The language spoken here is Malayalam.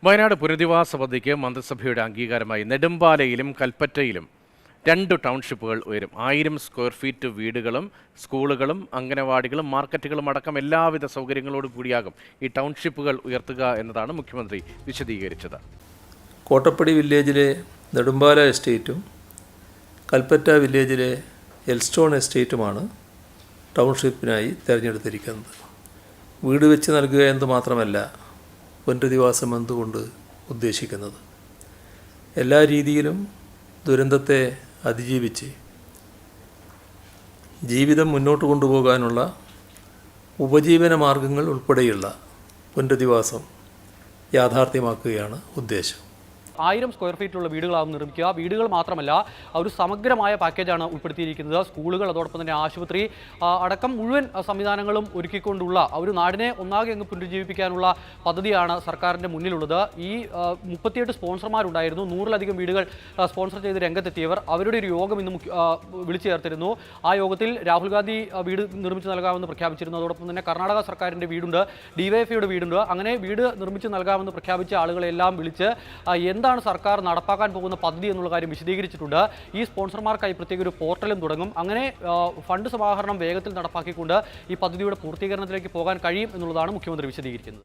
വയനാട് പുനരധിവാസ പദ്ധതിക്ക് മന്ത്രിസഭയുടെ അംഗീകാരമായി നെടുമ്പാലയിലും കൽപ്പറ്റയിലും 2 ടൗൺഷിപ്പുകൾ ഉയരും. 1000 സ്ക്വയർ ഫീറ്റ് വീടുകളും സ്കൂളുകളും അംഗനവാടികളും മാർക്കറ്റുകളും അടക്കം എല്ലാവിധ സൗകര്യങ്ങളോടും കൂടിയാകും ഈ ടൗൺഷിപ്പുകൾ ഉയർത്തുക എന്നതാണ് മുഖ്യമന്ത്രി വിശദീകരിച്ചത്. കോട്ടപ്പടി വില്ലേജിലെ നെടുമ്പാല എസ്റ്റേറ്റും കൽപ്പറ്റ വില്ലേജിലെ എൽസ്റ്റോൺ എസ്റ്റേറ്റുമാണ് ടൗൺഷിപ്പിനായി തിരഞ്ഞെടുത്തിരിക്കുന്നത്. വീട് വെച്ച് നൽകുക എന്ന് മാത്രമല്ല പുനരധിവാസം എന്തുകൊണ്ട് ഉദ്ദേശിക്കുന്നത്, എല്ലാ രീതിയിലും ദുരന്തത്തെ അതിജീവിച്ച് ജീവിതം മുന്നോട്ട് കൊണ്ടുപോകാനുള്ള ഉപജീവന മാർഗങ്ങൾ ഉൾപ്പെടെയുള്ള പുനരധിവാസം യാഥാർത്ഥ്യമാക്കുകയാണ് ഉദ്ദേശം. 1000 സ്ക്വയർ ഫീറ്റുള്ള വീടുകളാവും നിർമ്മിക്കുക. വീടുകൾ മാത്രമല്ല, ഒരു സമഗ്രമായ പാക്കേജാണ് ഉൾപ്പെടുത്തിയിരിക്കുന്നത്. സ്കൂളുകൾ, അതോടൊപ്പം തന്നെ ആശുപത്രി അടക്കം മുഴുവൻ സംവിധാനങ്ങളും ഒരുക്കിക്കൊണ്ടുള്ള ഒരു നാടിനെ ഒന്നാകെ അങ്ങ് പുനരുജ്ജീവിപ്പിക്കാനുള്ള പദ്ധതിയാണ് സർക്കാരിൻ്റെ മുന്നിലുള്ളത്. ഈ 38 സ്പോൺസർമാരുണ്ടായിരുന്നു. 100-ലധികം വീടുകൾ സ്പോൺസർ ചെയ്ത് രംഗത്തെത്തിയവർ. അവരുടെ ഒരു യോഗം ഇന്ന് വിളിച്ചു ചേർത്തിരുന്നു. ആ യോഗത്തിൽ രാഹുൽ ഗാന്ധി വീട് നിർമ്മിച്ച് നൽകാമെന്ന് പ്രഖ്യാപിച്ചിരുന്നു. അതോടൊപ്പം തന്നെ കർണാടക സർക്കാരിൻ്റെ വീടുണ്ട്, ഡിവൈഎഫ്ഐയുടെ വീടുണ്ട്. അങ്ങനെ വീട് നിർമ്മിച്ച് നൽകാമെന്ന് പ്രഖ്യാപിച്ച ആളുകളെല്ലാം വിളിച്ച് എന്താണ് സർക്കാർ നടപ്പാക്കാൻ പോകുന്ന പദ്ധതി എന്നുള്ള കാര്യം വിശദീകരിച്ചിട്ടുണ്ട്. ഈ സ്പോൺസർമാർക്കായി പ്രത്യേക ഒരു പോർട്ടലും തുടങ്ങും. അങ്ങനെ ഫണ്ട് സമാഹരണം വേഗത്തിൽ നടപ്പാക്കിക്കൊണ്ട് ഈ പദ്ധതിയുടെ പൂർത്തീകരണത്തിലേക്ക് പോകാൻ കഴിയും എന്നുള്ളതാണ് മുഖ്യമന്ത്രി വിശദീകരിക്കുന്നത്.